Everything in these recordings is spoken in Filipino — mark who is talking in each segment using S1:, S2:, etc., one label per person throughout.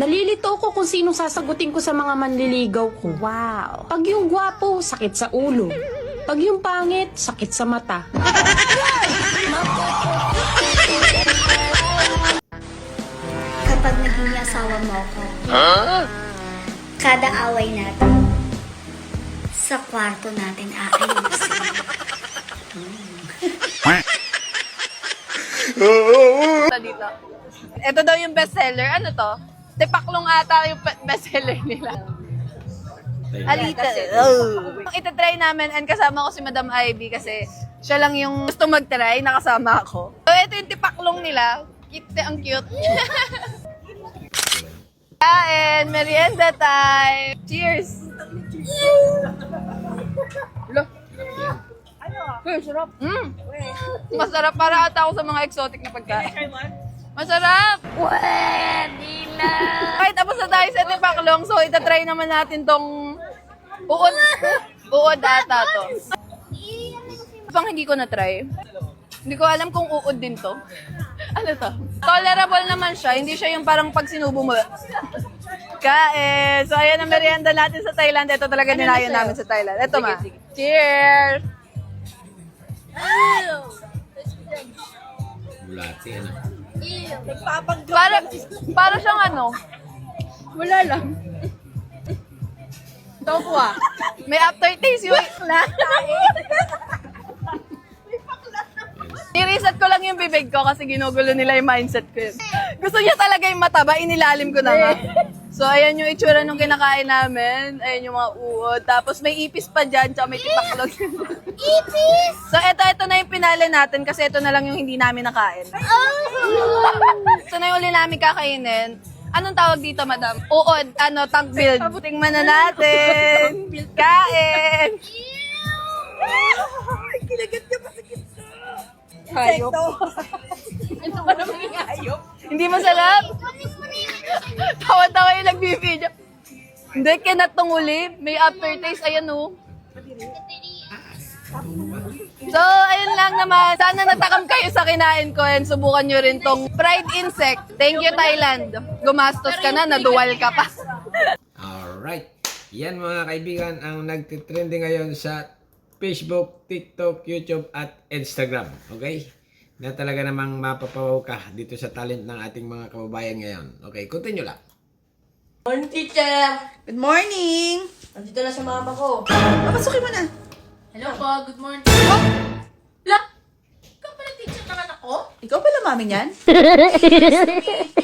S1: Nalilito ko kung sinong sasagutin ko sa mga manliligaw ko. Wow. Pag yung gwapo, sakit sa ulo. Pag yung pangit, sakit sa mata.
S2: Kapag naging asawa mo ako, kada away natin, sa kwarto natin aayusin.
S3: Dito. Ito daw yung bestseller. Ano to? Tipaklong ata yung bestseller nila. Alita. Itatry namin and kasama ko si Madam Ivy kasi siya lang yung gusto mag-try, nakasama ako. So ito yung tipaklong nila. Cute, ang cute. And merienda time. Cheers! Hello. Uy, sarap. Masarap para ata ako sa mga exotic na pagkain. Masarap! Pwede na! Okay, tapos na tayo sa tipaklong. So, itatry naman natin tong uod. Uod ata to. Pang hindi ko na-try. Hindi ko alam kung uod din to. Ano to? Tolerable naman siya. Hindi siya yung parang pag sinubo mo. Kain! So, ayan ang merienda natin sa Thailand. Ito talaga ninayon namin sa Thailand. Ito ma. Cheers!
S4: Bulati, ano?
S3: Para siyang ano? Wala lang. Tokwa. May aftertaste yung I-reset ko lang yung bibig ko kasi ginugulo nila yung mindset ko yun. Gusto niya talaga yung mataba, inilalim ko na nga. So, ayan yung itsura nung kinakain namin. Ayan yung mga uod. Tapos may ipis pa dyan, tsaka may tipaklog. Ipis! So, ito na yung pinali natin kasi ito na lang yung hindi namin nakain. So, na yung uli namin kakainin. Anong tawag dito, madam? Uod, tank build. Tingnan na natin. Kain! Kinagat ka pa sa gitna. Hayop. Ito pa naman yung hayop. Hindi masarap? Tawa-tawa yung nagbibideo. Hindi, kinat tong uli. May aftertaste. Ayan o. So, ayun lang naman. Sana natakam kayo sa kinain ko and subukan nyo rin tong fried insect. Thank you, Thailand. Gumastos ka na, naduwal ka pa.
S4: Alright. Yan mga kaibigan ang nagtitrending ngayon sa Facebook, TikTok, YouTube at Instagram. Okay? Na talaga namang mapapawaw ka dito sa talent ng ating mga kababayan ngayon. Okay, continue lang.
S5: Morning, teacher!
S6: Good morning!
S5: Nandito na sa mama ko.
S6: Papasukin mo na.
S5: Hello po, good morning. Oh! La! Ikaw pala teacher ng anak ko?
S6: Ikaw pala mami niyan?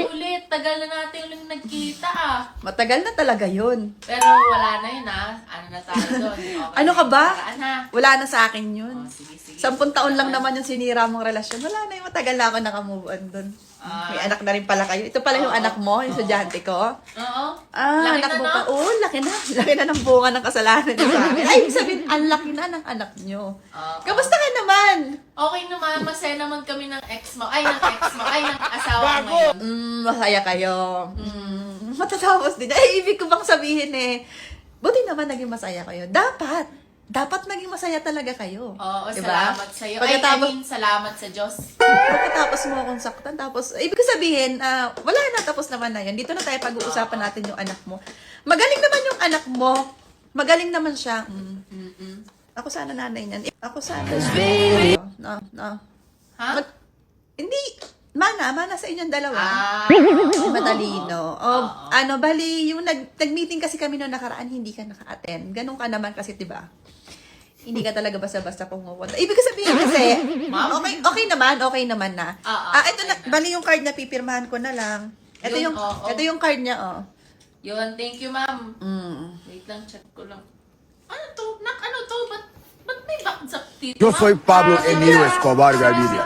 S5: Ulit, tagal na natin ulit nagkita ah.
S6: Matagal na talaga yun.
S5: Pero wala na yun ah. Ano na tayo doon? Okay.
S6: Ano ka ba?
S5: Paraan, ha?
S6: Wala na sa akin yun.
S5: Oh, sige, sige.
S6: 10 taon lang naman yung sinira mong relasyon. Wala na yung matagal na ako nakamove on dun. May anak na rin pala kayo. Ito pala yung anak mo, yung estudyante ko.
S5: Oo.
S6: Ah,
S5: Laki
S6: anak
S5: na,
S6: mo
S5: no?
S6: pa. Oo, laki na. Laki na ng bunga ng kasalanan niyo sa akin. Ay, ibig sabihin, ang laki na ng anak niyo. Kamusta ka naman?
S5: Okay naman, masaya naman kami ng ex mo. Ay, ng ex mo. Ay, ng asawa ko ngayon.
S6: Masaya kayo. Matatapos din. Ay, ibig ko bang sabihin buti naman naging masaya kayo. Dapat naging masaya talaga kayo.
S5: Oo,
S6: Diba?
S5: salamat sa'yo.
S6: Pagkatapos,
S5: I mean, salamat sa Diyos.
S6: pagkatapos mo akong saktan, tapos, ibig sabihin, wala na, tapos naman na yan. Dito na tayo pag-uusapan natin yung anak mo. Magaling naman yung anak mo. Magaling naman siya. Ako sana nanay niyan. Ako sana. No.
S5: Ha?
S6: Hindi. Mana sa inyong dalawa. Madalino. Bali, yung nag-meeting kasi kami noong nakaraan, hindi ka naka-attend. Ganun ka naman kasi, diba? Hindi ka talaga basta-basta pumupunta. Ibig sabihin kasi, okay naman na. Ito na, bali yung card na pipirmahan ko na lang. Ito yung card niya,
S5: Yun, thank you, ma'am. Wait lang, check ko lang. Ano to? Ano to? Ba't may baksak dito?
S7: Yo soy Pablo Emilio Escobar Gaviria.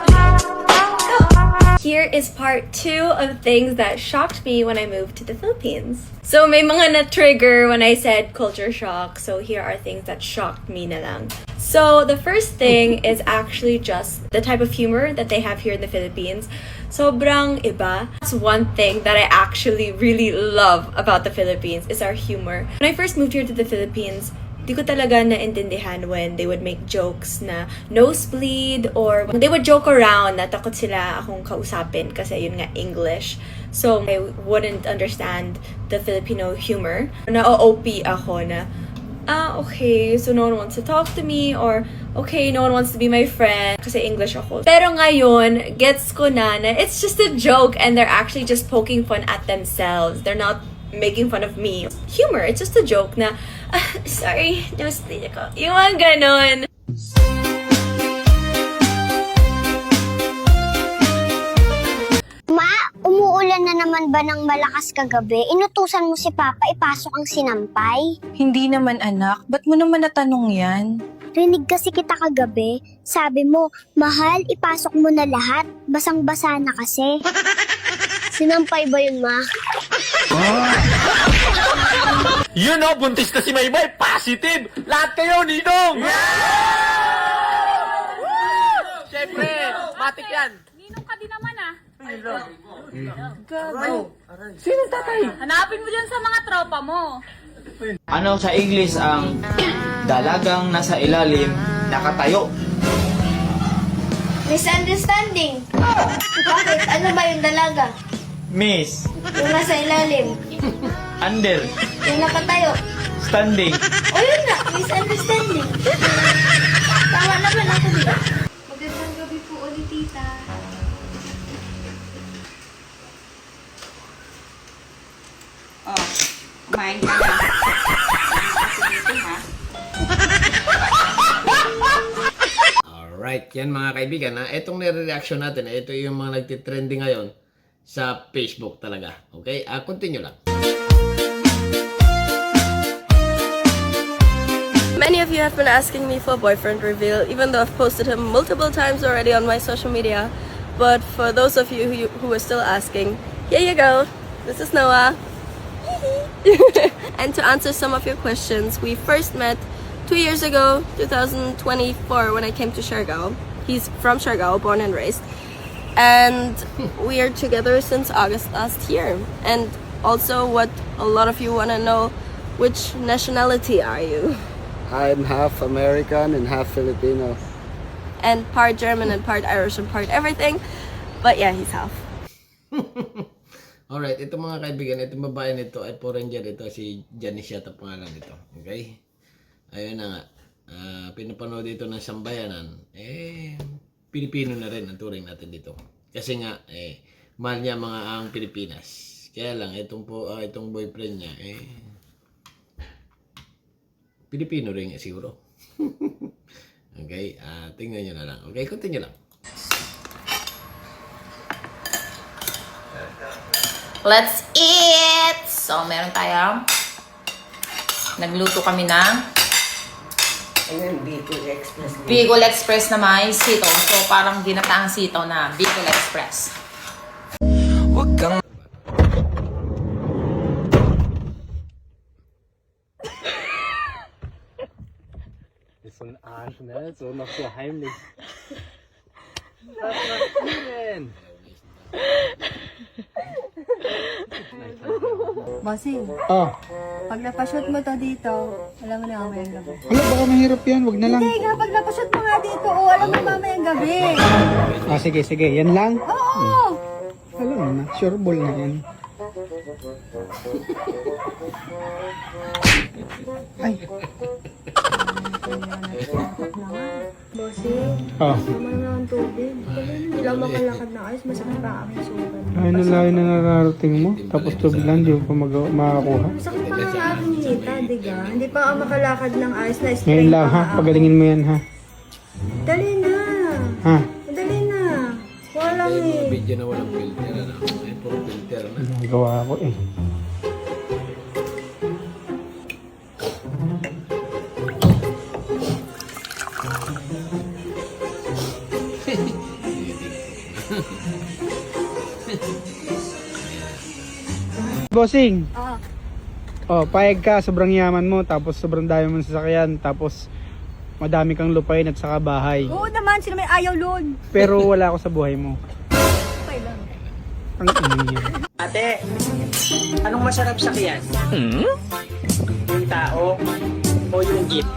S8: Here is part 2 of things that shocked me when I moved to the Philippines. So may mga na-trigger when I said culture shock. So here are things that shocked me na lang. So the first thing is actually just the type of humor that they have here in the Philippines. Sobrang iba. That's one thing that I actually really love about the Philippines is our humor. When I first moved here to the Philippines, di ko talaga naintindihan when they would make jokes na nosebleed or when they would joke around na takot sila akong kausapin kasi yun nga English. So I wouldn't understand the Filipino humor. Na-OP ako na, okay, so no one wants to talk to me, or okay, no one wants to be my friend kasi English ako. Pero ngayon, gets ko na it's just a joke and they're actually just poking fun at themselves. They're not making fun of me. Humor, it's just a joke na, sorry, namaste ako. Yung mga ganon.
S9: Ma, umuulan na naman ba ng malakas kagabi? Inutusan mo si Papa ipasok ang sinampay?
S10: Hindi naman anak, ba't mo naman natanong yan?
S9: Rinig kasi kita kagabi. Sabi mo, mahal, ipasok mo na lahat. Basang-basa na kasi. Sinampay ba yun, Ma?
S11: Yun o, buntis na si Maymay, positive! Lahat kayo, Ninong! Siyempre, matik yan!
S3: Ninong ka din naman ah.
S11: Sino tatay?
S3: Hanapin mo dyan sa mga tropa mo.
S12: Ano sa English ang dalagang nasa ilalim nakatayo?
S9: Misunderstanding. Bakit? Ano ba yung dalaga?
S12: Miss,
S9: Yung nasa ilalim.
S12: under,
S9: Yung nakatayo.
S12: standing.
S9: O yun na, misunderstanding. Tama naman ako, di ba? Magandang gabi po ulit, tita.
S6: Kumain ka na.
S4: Alright, yan mga kaibigan. Itong nire-reaction natin, ito yung mga nagtitrending ngayon sa Facebook talaga. Okay? Continue lang.
S13: Many of you have been asking me for a boyfriend reveal, even though I've posted him multiple times already on my social media. But for those of you who are still asking, here you go. This is Noah. And to answer some of your questions, we first met 2 years ago, 2024, when I came to Siargao. He's from Siargao, born and raised. And we are together since August last year. And also, what a lot of you want to know, which nationality are you?
S7: I'm half American and half Filipino.
S13: And part German and part Irish and part everything. But yeah, he's half.
S4: Alright, ito mga kaibigan, itong babae nito ay foreigner ito, si Janice yata pangalan nito. Okay? Ayun na nga. Pinapanood dito ng sambayanan. Pilipino na rin ang turing natin dito. Kasi nga, mahal niya mga ang Pilipinas. Kaya lang, itong boyfriend niya, Pilipino rin siguro. Okay? Tingnan nyo na lang. Okay, continue lang.
S5: Let's eat! So, meron tayo. Nagluto kami ng Bicol Express na may sitaw. So, parang ginataang sitaw na Bicol Express.
S11: Huwag kang...
S14: So ein Arsch, ne? So noch so heimlich. Was passieren?
S10: Bossing, pag napashoot mo to dito, alam mo na mamayang gabi.
S14: Wala, baka mahirap yan. Wag na lang.
S10: Hindi nga, pag napashoot mo nga dito, alam mo mamayang gabi.
S14: Sige. Yan lang.
S10: Oo!
S14: Alam mo na. Sure ball na yan. Ay.
S10: Bossing, naman na ang tubig. Hindi lang makalakad na ayos, masakit pa ang aking sugat.
S14: Ay, nalayo na nararating mo. Tapos tubig lang, di mo pa makakuha.
S10: Masakit pa ang aking hita, diga. Hindi pa ako makalakad ng ayos na strain
S14: Ngayon lang ha, pagalingin mo yan ha.
S10: Dali na.
S14: Ha?
S10: Dali na. Walang
S4: Mga video na walang filter na. Puro filter na.
S14: Nagawa ko eh. Bossing. Payag ka, sobrang yaman mo, tapos sobrang dami mong sasakyan, tapos madami kang lupain at saka bahay.
S10: Oo naman, sino may ayaw lun?
S14: Pero wala ako sa buhay mo.
S10: Okay lang.
S14: Ang iniyan.
S11: Ate, anong masarap sa kiyan? Yung tao o yung jeep?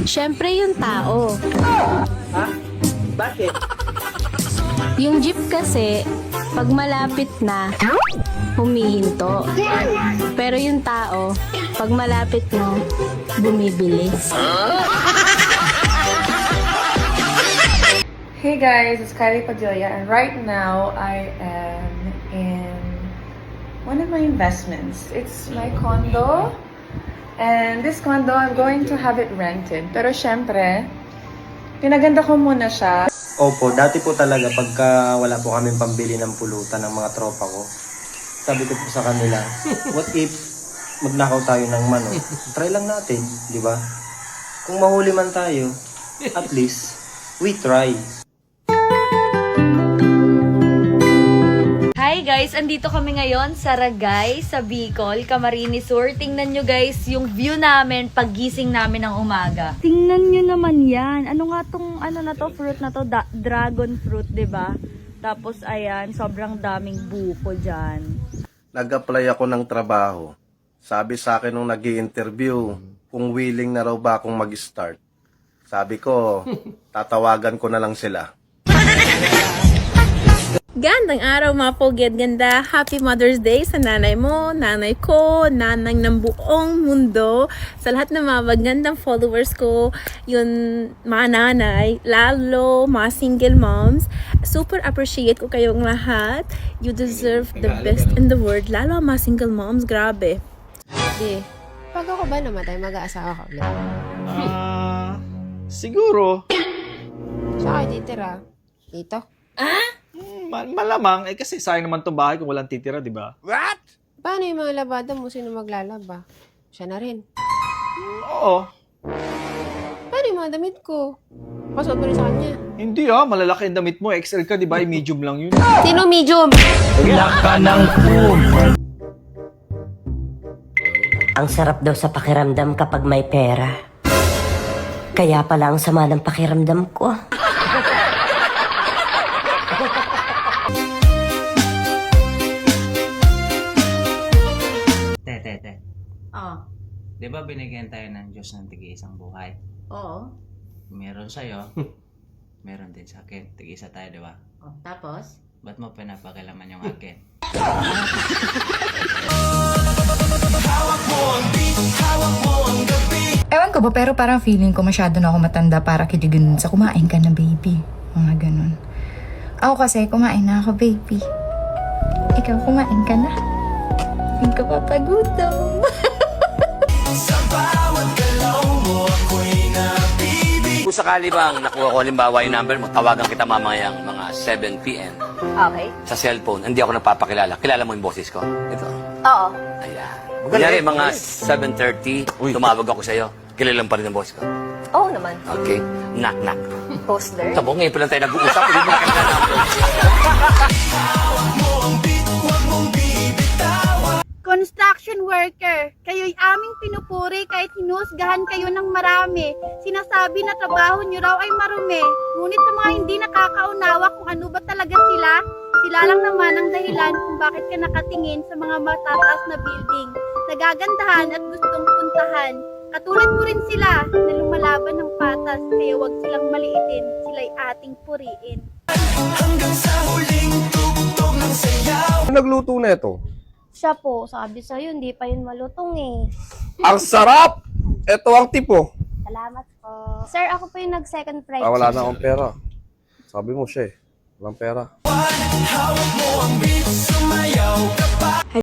S1: Siyempre yung tao.
S11: Ha? Bakit?
S1: Yung jeep kasi, pag malapit na, humihinto. Pero yung tao, pag malapit na, bumibilis.
S3: Hey guys, it's Kylie Padilla, and right now I am in one of my investments. It's my condo, and this condo, I'm going to have it rented. Pero syempre, pinaganda ko muna siya.
S11: Opo, dati po talaga pagka wala po kaming pambili ng pulutan ng mga tropa ko, sabi ko po sa kanila, what if magnakaw tayo ng manok? Try lang natin, di ba? Kung mahuli man tayo, at least, we try.
S15: Hi guys! Andito kami ngayon sa Ragay, sa Bicol, Camarines Sur. Tingnan nyo guys yung view namin paggising namin ng umaga. Tingnan nyo naman yan. Ano nga tong fruit na to? Dragon fruit, 'di ba? Tapos ayan, sobrang daming buko dyan.
S16: Nag-apply ako ng trabaho. Sabi sa akin nung nag-i-interview kung willing na raw ba akong mag-start. Sabi ko, tatawagan ko na lang sila.
S17: Gandang araw mga pogi at ganda. Happy Mother's Day sa nanay mo, nanay ko, nanay ng buong mundo. Sa lahat ng mga magandang followers ko, yun mga nanay, lalo mga single moms. Super appreciate ko kayong lahat. You deserve the best in the world. Lalo ang mga single moms, grabe.
S10: Di, pag ako ba namatay, mag-aasawa ka ulit?
S12: Siguro.
S10: Saan kayo titira? Dito?
S12: Malamang, kasi sayang naman itong bahay kung walang titira, di ba?
S10: What? Paano yung mga labada mo? Sino maglalaba? Siya na rin.
S12: Oo.
S10: Paano yung mga damit ko? Pasok mo rin sa kanya.
S12: Hindi malalaki ang damit mo. XL ka, di ba? Medium lang yun.
S10: Sino medium?
S18: Laka ng food. Ang sarap daw sa pakiramdam kapag may pera. Kaya pala ang sama ng pakiramdam ko.
S19: Te. Di ba binigyan tayo ng Diyos ng tig-isang buhay?
S15: Oo.
S19: Meron sa'yo, meron din sa akin. Tig-isa tayo, di ba?
S15: Tapos?
S19: Ba't mo pinapakilaman yung akin?
S20: Ewan ko ba, pero parang feeling ko masyado na ako matanda para kiligin sa kumain ka na, baby. Mga ganun. Ako kasi, kumain na ako, baby. Ikaw, kumain ka na. Hindi ka papagutom.
S21: Kung sakali bang nakuha ko halimbawa yung number mo, tawagan kita mamayang mga 7 p.m.
S15: Okay.
S21: sa cellphone, hindi ako nagpapakilala. Kilala mo yung boses ko? Ito.
S15: Oo.
S21: Ayan. Kunyari, mga 7:30, tumawag ako sa'yo. Kilala mo pa rin ang boss ko?
S15: Oo naman.
S21: Okay. Knock, knock.
S15: Poster.
S21: Tabo, ngayon pa lang tayo nag-uusap. Hindi mo nakilala ako.
S22: Construction worker, kayo'y aming pinupuri kahit hinusgahan kayo ng marami. Sinasabi na trabaho nyo raw ay marumi. Ngunit sa mga hindi nakakaunawa kung ano ba talaga sila, sila lang naman ang dahilan kung bakit ka nakatingin sa mga matataas na building, nagagandahan at gustong puntahan. Katulad mo rin sila na lumalaban ng patas, kaya wag silang maliitin, sila'y ating puriin.
S23: Hanggang sa huling tugtog ng sayaw.
S24: Nagluto na ito.
S9: Siya po, sabi sa'yo, hindi pa yun malutong eh.
S24: Ang sarap! Ito ang tipo.
S9: Salamat po. Sir, ako po yung nag-second prize.
S24: Wala na akong pera. Sabi mo siya eh. Walang pera.
S23: Hawak mo ang beat, sumayaw ka pa.